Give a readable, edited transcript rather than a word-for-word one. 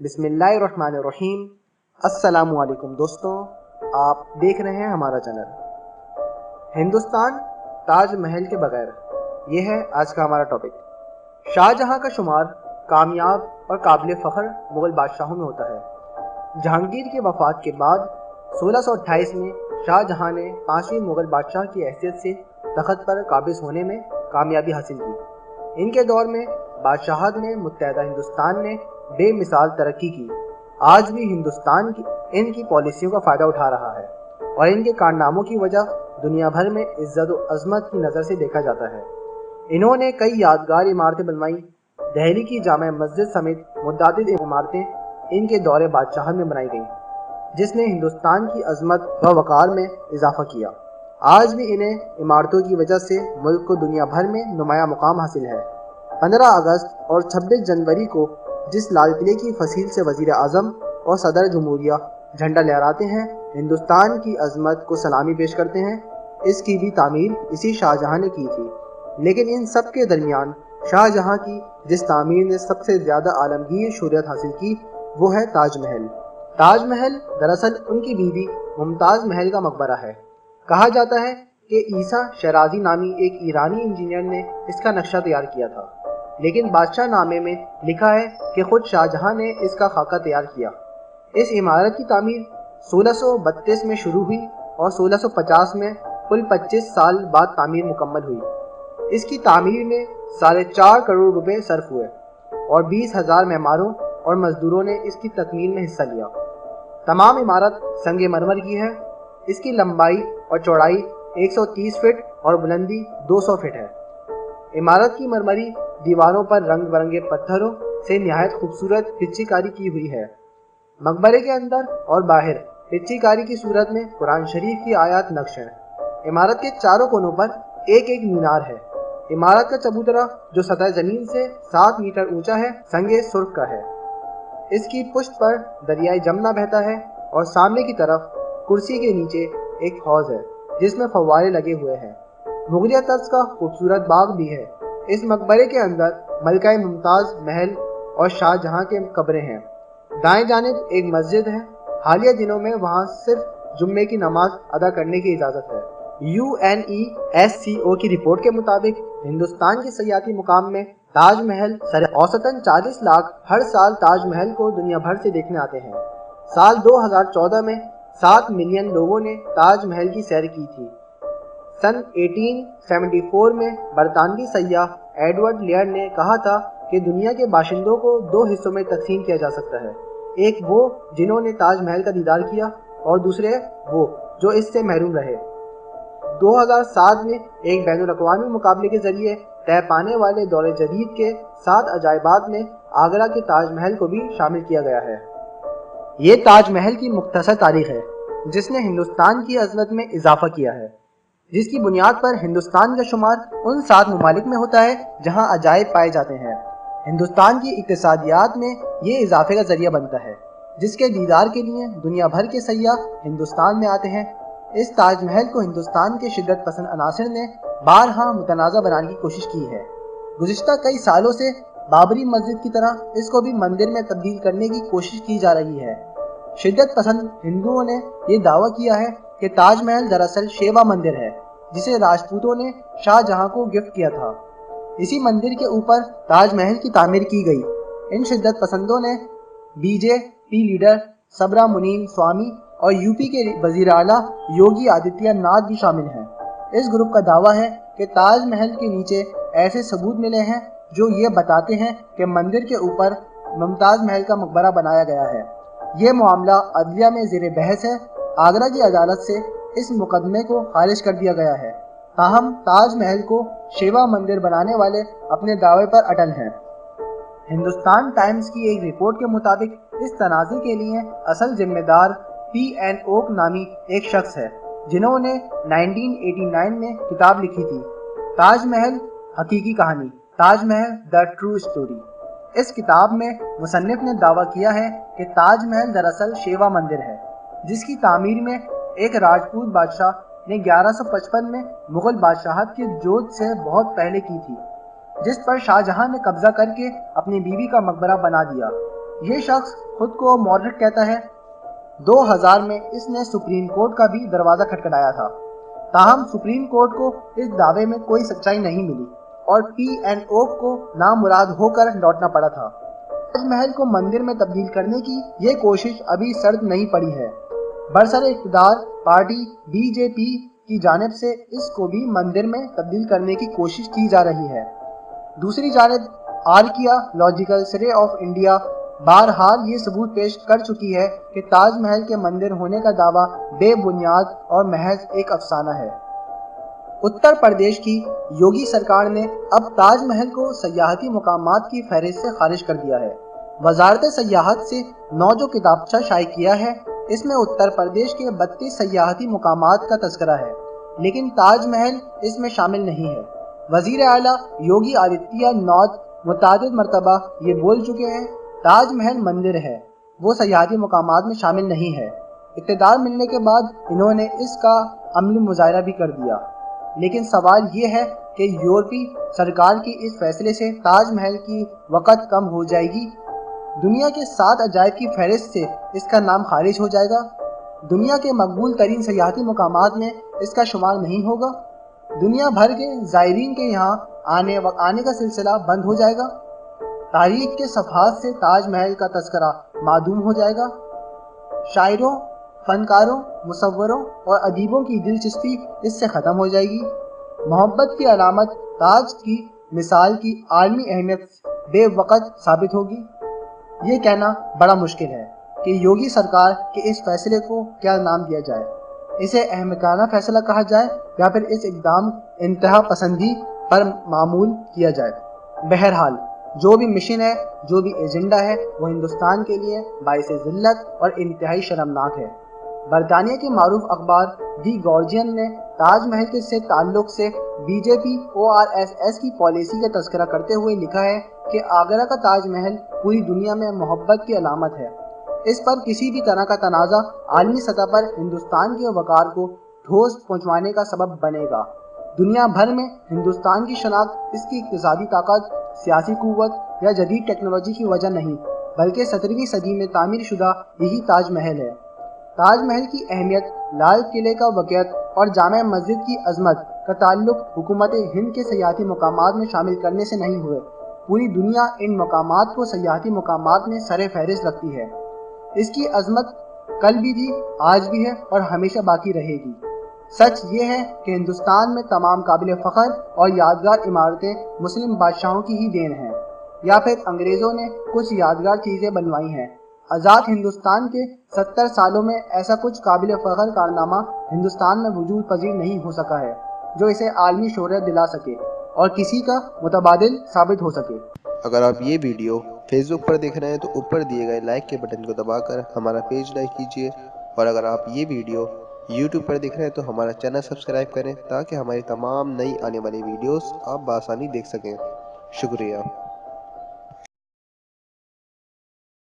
بسم اللہ الرحمن الرحیم۔ السلام علیکم دوستوں، آپ دیکھ رہے ہیں ہمارا چینل ہندوستان تاج محل کے بغیر۔ یہ ہے آج کا ہمارا ٹاپک۔ شاہ جہاں کا شمار کامیاب اور قابل فخر مغل بادشاہوں میں ہوتا ہے۔ جہانگیر کی وفات کے بعد 1628 میں شاہ جہاں نے 5ویں مغل بادشاہ کی حیثیت سے تخت پر قابض ہونے میں کامیابی حاصل کی۔ ان کے دور میں بادشاہت میں متحدہ ہندوستان نے بے مثال ترقی کی۔ آج بھی ہندوستان ان کی پالیسیوں کا فائدہ اٹھا رہا ہے اور ان کے کارناموں کی وجہ دنیا بھر میں عزت و عظمت کی نظر سے دیکھا جاتا ہے۔ انہوں نے کئی یادگار عمارتیں بنوائیں۔ دہلی کی جامع مسجد سمیت متعدد عمارتیں ان کے دور بادشاہت میں بنائی گئیں، جس نے ہندوستان کی عظمت و وقار میں اضافہ کیا۔ آج بھی انہیں عمارتوں کی وجہ سے ملک کو دنیا بھر میں نمایاں مقام حاصل ہے۔ 15 اگست اور 26 جنوری کو جس لال قلعے کی فصیل سے وزیر اعظم اور صدر جمہوریہ جھنڈا لہراتے ہیں، ہندوستان کی عظمت کو سلامی پیش کرتے ہیں، اس کی بھی تعمیر اسی شاہ جہاں نے کی تھی۔ لیکن ان سب کے درمیان شاہ جہاں کی جس تعمیر نے سب سے زیادہ عالمگیر شہرت حاصل کی وہ ہے تاج محل۔ تاج محل دراصل ان کی بیوی ممتاز محل کا مقبرہ ہے۔ کہا جاتا ہے کہ عیسیٰ شیرازی نامی ایک ایرانی انجینئر نے اس کا نقشہ تیار کیا تھا، لیکن بادشاہ نامے میں لکھا ہے کہ خود شاہ جہاں نے اس کا خاکہ تیار کیا۔ اس عمارت کی تعمیر 1632 میں شروع ہوئی اور 1650 میں کل 25 سال بعد تعمیر مکمل ہوئی۔ اس کی تعمیر میں 4.5 کروڑ روپے صرف ہوئے اور 20,000 معماروں اور مزدوروں نے اس کی تکمیل میں حصہ لیا۔ تمام عمارت سنگ مرمر کی ہے۔ اس کی لمبائی اور چوڑائی 130 فٹ اور بلندی 200 فٹ ہے۔ عمارت کی مرمری دیواروں پر رنگ برنگے پتھروں سے نہایت خوبصورت پچی کاری کی ہوئی ہے۔ مقبرے کے اندر اور باہر پچی کاری کی صورت میں قرآن شریف کی آیات نقش ہیں۔ عمارت کے چاروں کونوں پر ایک ایک مینار ہے۔ عمارت کا چبوترا جو سطح زمین سے 7 میٹر اونچا ہے، سنگ سرخ کا ہے۔ اس کی پشت پر دریائے جمنا بہتا ہے اور سامنے کی طرف کرسی کے نیچے ایک حوض ہے جس میں فوارے لگے ہوئے ہیں۔ مغلیہ طرز کا خوبصورت باغ بھی ہے۔ اس مقبرے کے اندر ملکہ ممتاز محل اور شاہ جہاں کے قبریں ہیں۔ دائیں جانب ایک مسجد ہے۔ حالیہ دنوں میں وہاں صرف جمعے کی نماز ادا کرنے کی اجازت ہے۔ UNESCO کی رپورٹ کے مطابق ہندوستان کے سیاحتی مقام میں تاج محل اوسطاً 40 لاکھ ہر سال تاج محل کو دنیا بھر سے دیکھنے آتے ہیں۔ سال 2014 میں 7 ملین لوگوں نے تاج محل کی سیر کی تھی۔ سن 1874 میں برطانوی سیاح ایڈورڈ لیئر نے کہا تھا کہ دنیا کے باشندوں کو 2 حصوں میں تقسیم کیا جا سکتا ہے، ایک وہ جنہوں نے تاج محل کا دیدار کیا اور دوسرے وہ جو اس سے محروم رہے۔ 2007 میں ایک بین الاقوامی مقابلے کے ذریعے طے پانے والے دور جدید کے 7 عجائبات میں آگرہ کے تاج محل کو بھی شامل کیا گیا ہے۔ یہ تاج محل کی مختصر تاریخ ہے جس نے ہندوستان کی عظمت میں اضافہ کیا ہے، جس کی بنیاد پر ہندوستان کا شمار ان 7 ممالک میں ہوتا ہے جہاں عجائب پائے جاتے ہیں۔ ہندوستان کی اقتصادیات میں یہ اضافے کا ذریعہ بنتا ہے، جس کے دیدار کے لیے دنیا بھر کے سیاح ہندوستان میں آتے ہیں۔ اس تاج محل کو ہندوستان کے شدت پسند عناصر نے بارہا متنازع بنانے کی کوشش کی ہے۔ گزشتہ کئی سالوں سے بابری مسجد کی طرح اس کو بھی مندر میں تبدیل کرنے کی کوشش کی جا رہی ہے۔ شدت پسند ہندوؤں نے یہ دعویٰ کیا ہے کہ تاج محل دراصل شیوا مندر ہے جسے راجپوتوں نے شاہ جہاں کو گفٹ کیا تھا۔ اسی مندر کے اوپر تاج محل کی تعمیر کی گئی۔ ان شدت پسندوں نے B J P leader Subramaniam Swami اور یو پی کے وزیر اعلیٰ یوگی آدتیہ ناتھ بھی شامل ہیں۔ اس گروپ کا دعویٰ ہے کہ تاج محل کے نیچے ایسے ثبوت ملے ہیں جو یہ بتاتے ہیں کہ مندر کے اوپر ممتاز محل کا مقبرہ بنایا گیا ہے۔ یہ معاملہ عدلیہ میں زیر بحث ہے۔ آگرہ کی عدالت سے اس مقدمے کو خارج کر دیا گیا ہے، تاہم تاج محل کو شیوا مندر بنانے والے اپنے دعوے پر اٹل ہیں۔ ہندوستان ٹائمز کی ایک رپورٹ کے مطابق اس تنازع کے لیے اصل ذمہ دار P.N. اوک نامی ایک شخص ہے، جنہوں نے 1989 میں کتاب لکھی تھی، تاج محل حقیقی کہانی، Taj Mahal the true story. اس کتاب میں مصنف نے دعویٰ کیا ہے کہ تاج محل دراصل شیوا مندر ہے، جس کی تعمیر میں ایک راجپوت بادشاہ نے 1155 میں مغل بادشاہت کے جود سے بہت پہلے کی تھی، جس پر شاہ جہاں نے قبضہ کر کے اپنی بیوی کا مقبرہ بنا دیا۔ یہ شخص خود کو مورخ کہتا ہے۔ 2000 میں اس نے سپریم کورٹ کا بھی دروازہ کھٹکھٹایا تھا، تاہم سپریم کورٹ کو اس دعوے میں کوئی سچائی نہیں ملی اور PNO کو نامراد ہو کر لوٹنا پڑا تھا۔ تاج محل کو مندر میں تبدیل کرنے کی یہ کوشش ابھی سرد نہیں پڑی ہے۔ برسر اقتدار پارٹی BJP کی جانب سے اس کو بھی مندر میں تبدیل کرنے کی کوشش کی جا رہی ہے۔ دوسری جانب آرکیالوجیکل سروے آف انڈیا بہرحال یہ ثبوت پیش کر چکی ہے کہ تاج محل کے مندر ہونے کا دعویٰ بے بنیاد اور محض ایک افسانہ ہے۔ اتر پردیش کی یوگی سرکار نے اب تاج محل کو سیاحتی مقامات کی فہرست سے خارج کر دیا ہے۔ وزارت سیاحت سے جو کتابچہ شائع کیا ہے، اس میں اتر پردیش کے 32 سیاحتی مقامات کا تذکرہ ہے، لیکن تاج محل اس میں شامل نہیں ہے۔ وزیر اعلیٰ یوگی آدتیہ ناتھ متعدد مرتبہ یہ بول چکے ہیں، تاج محل مندر ہے، وہ سیاحتی مقامات میں شامل نہیں ہے۔ اقتدار ملنے کے بعد انہوں نے اس کا عملی مظاہرہ بھی کر دیا، لیکن سوال یہ ہے کہ یورپی سرکار کی اس فیصلے سے تاج محل کی وقت کم ہو جائے گی؟ دنیا کے 7 عجائب کی فہرست سے اس کا نام خارج ہو جائے گا؟ دنیا کے مقبول ترین سیاحتی مقامات میں اس کا شمار نہیں ہوگا؟ دنیا بھر کے زائرین کے یہاں آنے کا سلسلہ بند ہو جائے گا؟ تاریخ کے صفحات سے تاج محل کا تذکرہ معدوم ہو جائے گا؟ شاعروں، فنکاروں، مصوروں اور ادیبوں کی دلچسپی اس سے ختم ہو جائے گی؟ محبت کی علامت تاج کی مثال کی عالمی اہمیت بے وقت ثابت ہوگی؟ یہ کہنا بڑا مشکل ہے کہ یوگی سرکار کے اس فیصلے کو کیا نام دیا جائے۔ اسے احمقانہ فیصلہ کہا جائے یا پھر اس اقدام انتہا پسندی پر معمول کیا جائے۔ بہرحال جو بھی مشن ہے، جو بھی ایجنڈا ہے، وہ ہندوستان کے لیے باعث ذلت اور انتہائی شرمناک ہے۔ برطانیہ کے معروف اخبار دی گارجین نے تاج محل سے تعلق سے BJP ORSS کی پالیسی کا تذکرہ کرتے ہوئے لکھا ہے کہ آگرہ کا تاج محل پوری دنیا میں محبت کی علامت ہے۔ اس پر کسی بھی طرح کا تنازع عالمی سطح پر ہندوستان کے وقار کو ٹھوس پہنچانے کا سبب بنے گا۔ دنیا بھر میں ہندوستان کی شناخت اس کی اقتصادی طاقت، سیاسی قوت یا جدید ٹیکنالوجی کی وجہ نہیں، بلکہ 17ویں صدی میں تعمیر شدہ یہی تاج محل ہے۔ تاج محل کی اہمیت، لال قلعے کا واقعیت اور جامع مسجد کی عظمت کا تعلق حکومت ہند کے سیاحتی مقامات میں شامل کرنے سے نہیں ہوئے۔ پوری دنیا ان مقامات کو سیاحتی مقامات میں سر فہرست رکھتی ہے۔ اس کی عظمت کل بھی تھی، آج بھی ہے اور ہمیشہ باقی رہے گی۔ سچ یہ ہے کہ ہندوستان میں تمام قابل فخر اور یادگار عمارتیں مسلم بادشاہوں کی ہی دین ہیں، یا پھر انگریزوں نے کچھ یادگار چیزیں بنوائی ہیں۔ آزاد ہندوستان کے 70 سالوں میں ایسا کچھ قابل فخر کارنامہ ہندوستان میں وجود پذیر نہیں ہو سکا ہے جو اسے عالمی شہرت دلا سکے اور کسی کا متبادل ثابت ہو سکے۔ اگر آپ یہ ویڈیو فیس بک پر دیکھ رہے ہیں تو اوپر دیے گئے لائک کے بٹن کو دبا کر ہمارا پیج لائک کیجیے، اور اگر آپ یہ ویڈیو یوٹیوب پر دیکھ رہے ہیں تو ہمارا چینل سبسکرائب کریں تاکہ ہماری تمام نئی آنے والی ویڈیوز آپ بآسانی دیکھ سکیں۔ شکریہ۔